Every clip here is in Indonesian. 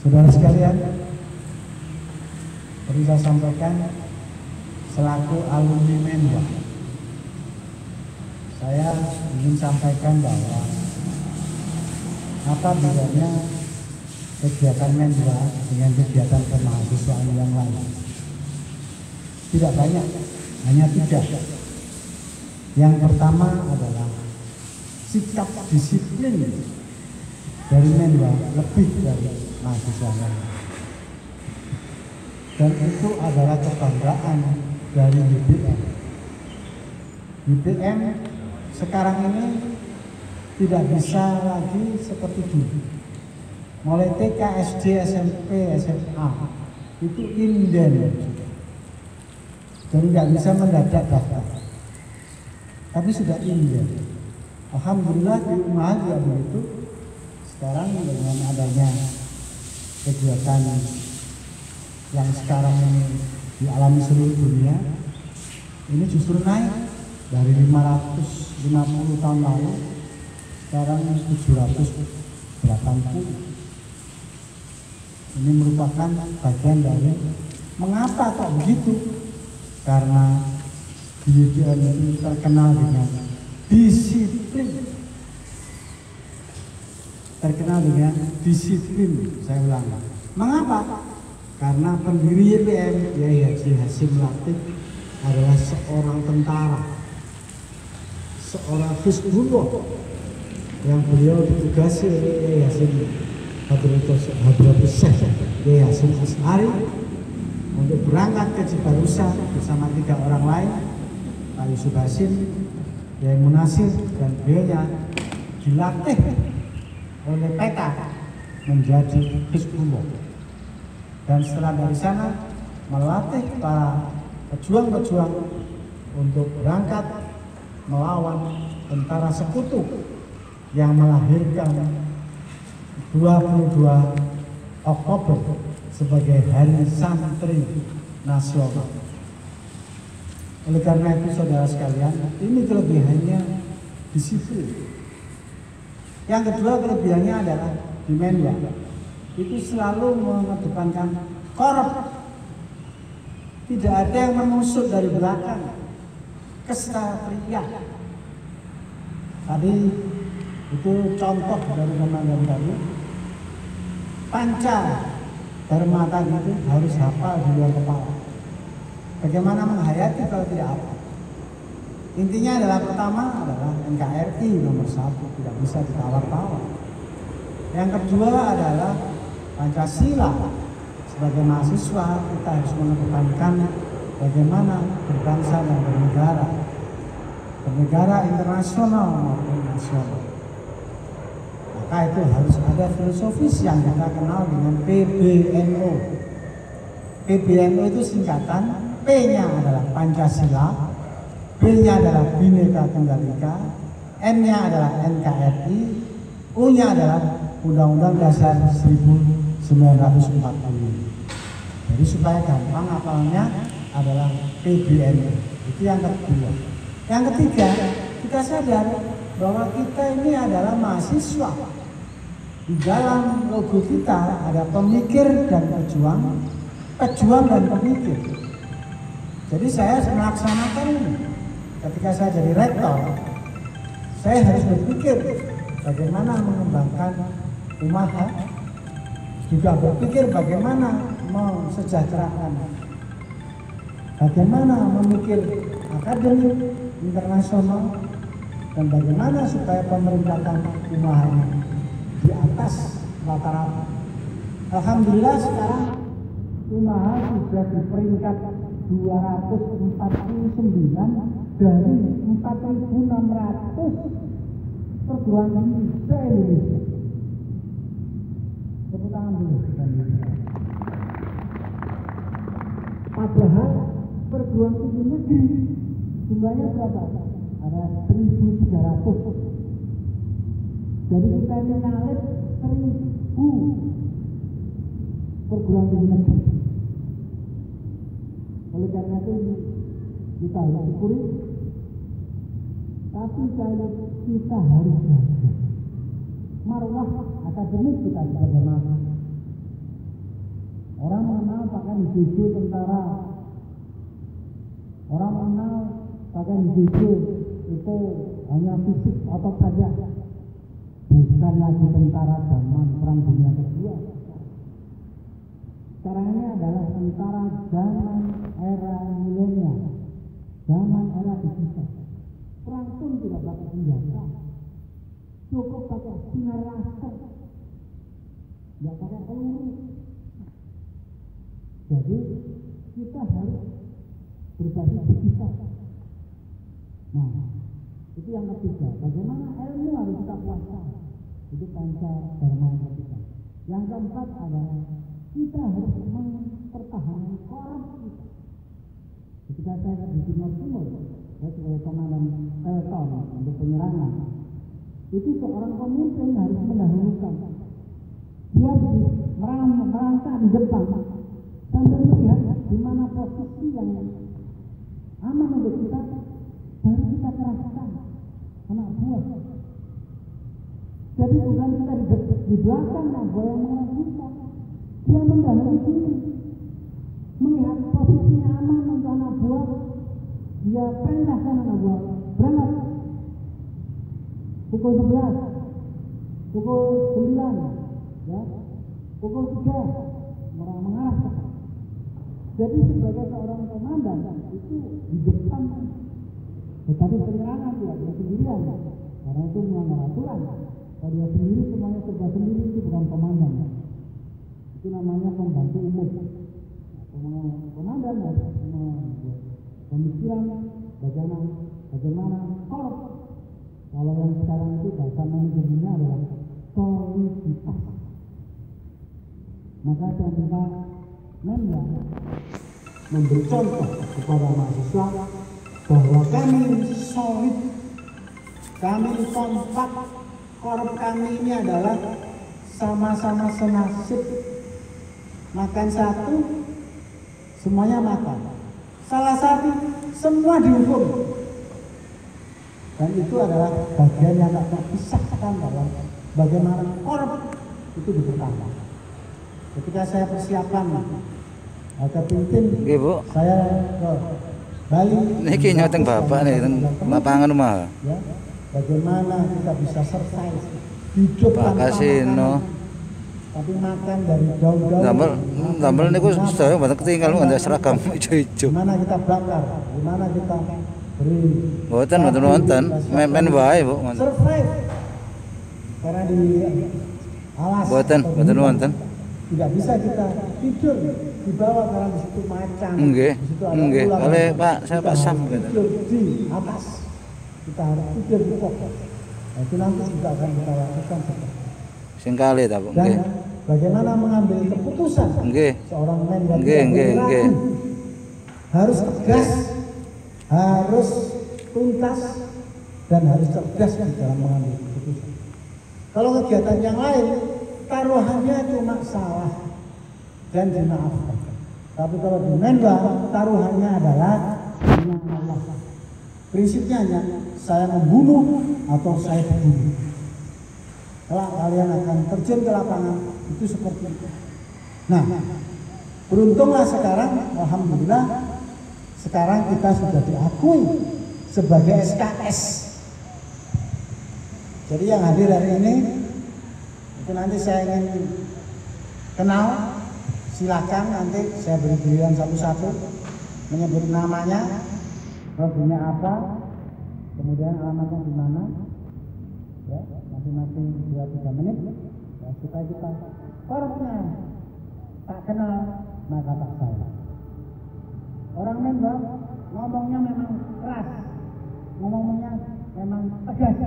Saudara sekalian, perlu saya sampaikan selaku alumni Menwa, saya ingin sampaikan bahwa apa bedanya kegiatan Menwa dengan kegiatan kemahasiswaan yang lain? Tidak banyak, hanya 3. Yang pertama adalah sikap disiplin dari Menwa lebih dari mahasiswa lain. Dan itu adalah kebanggaan dari UBM. UBM sekarang ini tidak bisa lagi seperti dulu. Mulai TK, SD, SMP, SMA itu inden dan tidak bisa mendadak daftar. Tapi sudah inden. Alhamdulillah di rumah juga begitu. Sekarang dengan adanya kegiatan yang sekarang ini dialami seluruh dunia, ini justru naik dari 550 tahun lalu, sekarang 780. Ini merupakan bagian dari mengapa kok begitu? Karena UBM itu terkenal dengan disiplin. Saya ulang. Mengapa? Karena pendiri UBM, Kiai Haji Hasyim Latif, adalah seorang tentara, seorang Hizbullah yang beliau ditugasi oleh Kiai Hasyim Hadratus Syekh Kiai Hasyim Asy'ari untuk berangkat ke Cibarusah bersama 3 orang lain, Pak Yusuf Hasyim, Kiai Munasir, dan beliaunya dilatih oleh PK menjadi Hizbullah. Dan setelah dari sana melatih para pejuang-pejuang untuk berangkat melawan tentara sekutu yang melahirkan 22 Oktober sebagai Hari Santri Nasional. Oleh karena itu saudara sekalian, ini kelebihannya disiplin. Yang kedua kelebihannya adalah di Menwa itu selalu mengedepankan korup. Tidak ada yang menusuk dari belakang. Kesatrian. Tadi itu contoh dari komandan tadi. Panca Dharma tadi itu harus hafal di luar kepala. Bagaimana menghayati kalau tidak hafal? Intinya adalah pertama adalah NKRI nomor 1, tidak bisa ditawar-tawar. Yang kedua adalah Pancasila. Sebagai mahasiswa kita harus mengedepankan bagaimana berbangsa dan bernegara, bernegara internasional maupun nasional. Maka itu harus ada filosofis yang kita kenal dengan PBNU. PBNU itu singkatan, P-nya adalah Pancasila, B-nya adalah Bhinneka Tunggal Ika, N-nya adalah NKRI, U-nya adalah Undang-Undang Dasar 1945. Jadi supaya gampang hafalnya adalah PBNU. Itu yang kedua. Yang ketiga, kita sadar bahwa kita ini adalah mahasiswa. Di dalam logo kita ada pemikir dan pejuang, pejuang dan pemikir. Jadi saya melaksanakan ini. Ketika saya jadi rektor, saya harus berpikir bagaimana mengembangkan umat, juga berpikir bagaimana mensejahterakan, bagaimana memikir akademik internasional, dan bagaimana supaya pemerintahan umat di atas rata-rata. Alhamdulillah sekarang umat sudah di peringkat 249 dari 4.600 perguruan tinggi se-Indonesia. Tepuk tangan dulu. Padahal perguruan tinggi negeri jumlahnya berapa? Ada 1.300. Jadi kita ini nyalip 1.000 perguruan tinggi negeri. Oleh karena itu kita harus syukuri, tapi kalau kita harus jaga marwah akademik kita sebagai mahasiswa. isu-isu tentara. Orang mengenal pakaian isu itu hanya fisik otot saja, bukan lagi tentara zaman Perang Dunia Kedua. Sekarang ini adalah tentara zaman era milenial, zaman era digital. Perang pun tidak pakai senjata, cukup pakai sinar laser, tidak pakai peluru. Jadi kita harus berbasis digital. Nah, itu yang ketiga. Bagaimana ilmu harus kita kuasai? Itu panca dharma yang ketiga. Yang keempat adalah kita harus mempertahankan korup kita. Ketika saya di Timur, saya sebagai komandan Pelton untuk penyerangan, itu seorang pemimpin harus mendahulukan. Dia merangkak di depan sambil melihat di mana posisi yang aman untuk kita, baru kita kerahkan anak buah. Jadi bukan kita di belakang anak buah yang mengerah kita. Dia mendahului diri, melihat posisinya aman untuk anak buah, dia perintahkan anak buah berangkat pukul 11, pukul 9, ya, pukul 3 mengarah ke. Jadi sebagai seorang komandan itu di depan, tetapi penyerangan dia sendirian, karena itu melanggar aturan. Kalau dia sendiri semuanya serba sendiri, itu bukan komandan. Itu namanya pembantu umum. Komandan harus pemikiran bagaimana korup. Kalau yang sekarang itu bahasa manajemennya adalah soliditas. Maka saya minta Mendak memberi contoh kepada mahasiswa bahwa kami solid, kami kompak, korup kami ini adalah sama-sama senasib, makan satu, semuanya makan. Salah satu, semua dihukum. Dan itu adalah bagian yang tak terpisahkan dalam bagaimana korup itu dipertahankan. Ketika saya persiapan ke Pintin, saya ke Bali. Niki nyoteng bapak nih, lapangan rumah. Ya, bagaimana kita bisa survive hidup tanpa kasino. Tapi makan dari daun-daun. Tambal niku sedaya mboten ketinggal ada seragam ijo-ijo. Gimana kita bakar, gimana kita beri. Mboten wonten, men wae, Bu. Survive. Karena di alas. Mboten wonten. Tidak bisa kita tidur di bawah karena di situ macan. Nggih. Nggih. Oleh Pak, saya Pak Sam tidur di atas. Kita harus tidur di pokok. Nah, itu nanti juga akan kita lakukan. Sing kalih ta, Bu? Dan Nggih. bagaimana mengambil keputusan Nggih. seorang manajer Nggih. harus tegas, harus tuntas, dan harus cerdas di dalam mengambil keputusan. Kalau kegiatan yang lain taruhannya cuma salah dan dimaafkan. Tapi kalau di Mendak taruhannya adalah Allah. Prinsipnya hanya saya membunuh atau saya dibunuh. Kalau kalian akan terjun ke lapangan itu seperti itu. Nah, beruntunglah sekarang, alhamdulillah, sekarang kita sudah diakui sebagai SKS. Jadi yang hadir hari ini itu nanti saya ingin kenal, silakan nanti saya beri giliran satu-satu menyebut namanya, hobinya apa, kemudian alamatnya di mana, ya masing-masing 2-3 menit, ya, supaya kita korupnya tak kenal maka tak sayang. Orang Mendak ngomongnya memang keras, ngomongnya memang tegas,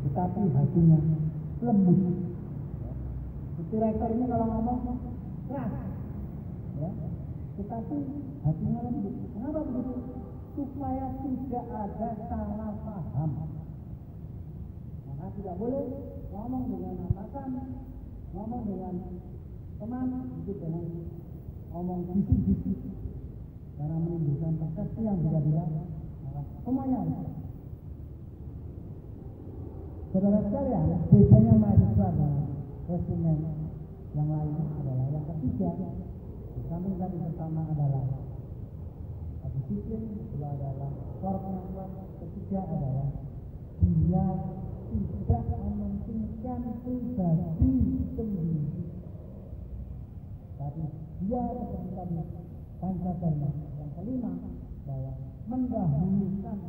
tetapi hatinya lembut. Direktur ini kalau ngomong keras, ya, tetapi hatinya lembut. Kenapa begitu? Supaya tidak ada salah paham. Maka tidak boleh ngomong dengan atasan, ngomong dengan teman, itu dengan ngomong bisik-bisik, karena menimbulkan persepsi yang berbeda. Semuanya harus. Saudara sekalian, biasanya mahasiswa dengan resimen yang lain adalah yang ketiga, Di samping tadi pertama adalah disiplin, kedua adalah komitmen, ketiga adalah dia tidak mementingkan pribadi sendiri, tapi dia seperti tadi Pancadharma. Yang kelima bahwa mendahulukan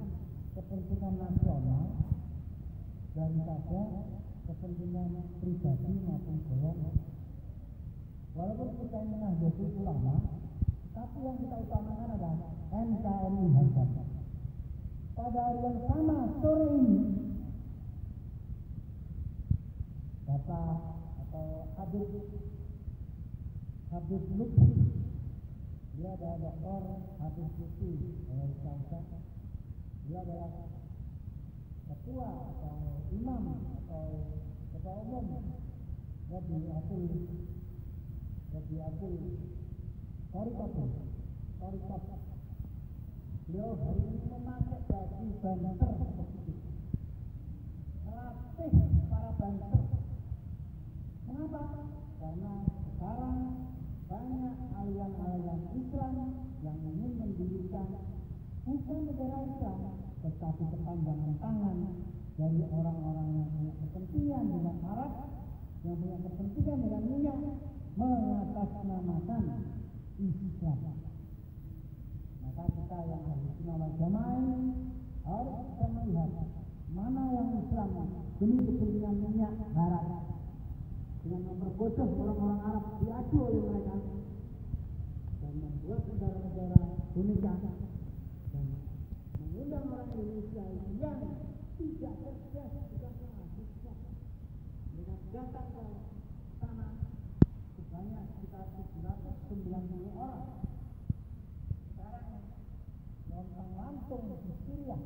kepentingan nasional daripada kepentingan pribadi maupun golongan. Walaupun kita ini Nahdlatul Ulama, tapi yang kita utamakan adalah NKRI harga. Pada hari yang sama sore ini, Bapak atau Habib Lutfi, dia adalah Dr. Habib Lutfi dari Samsa. Dia adalah ketua atau imam atau ketua umum Rabiatul Thariqat. Beliau hari ini memakai baju banter seperti itu, melatih para banter. Kenapa? Karena sekarang banyak aliran-aliran Islam yang ingin mendirikan bukan negara Islam, tetapi kepanjangan tangan dari orang-orang yang punya kepentingan dengan Arab, yang punya kepentingan dengan minyak, mengatasnamakan Islam. Maka kita yang Ahlus Sunnah wal Jamaah harus bisa melihat mana yang Islam demi kepentingan minyak Barat, dengan memperbodoh orang-orang Arab diadu oleh mereka dan membuat negara-negara boneka dan mengundang orang Indonesia yang tidak cerdas, bukan mahasiswa, dengan datang ke sana sebanyak sekitar 790 orang. Sekarang lontang lantung di Syria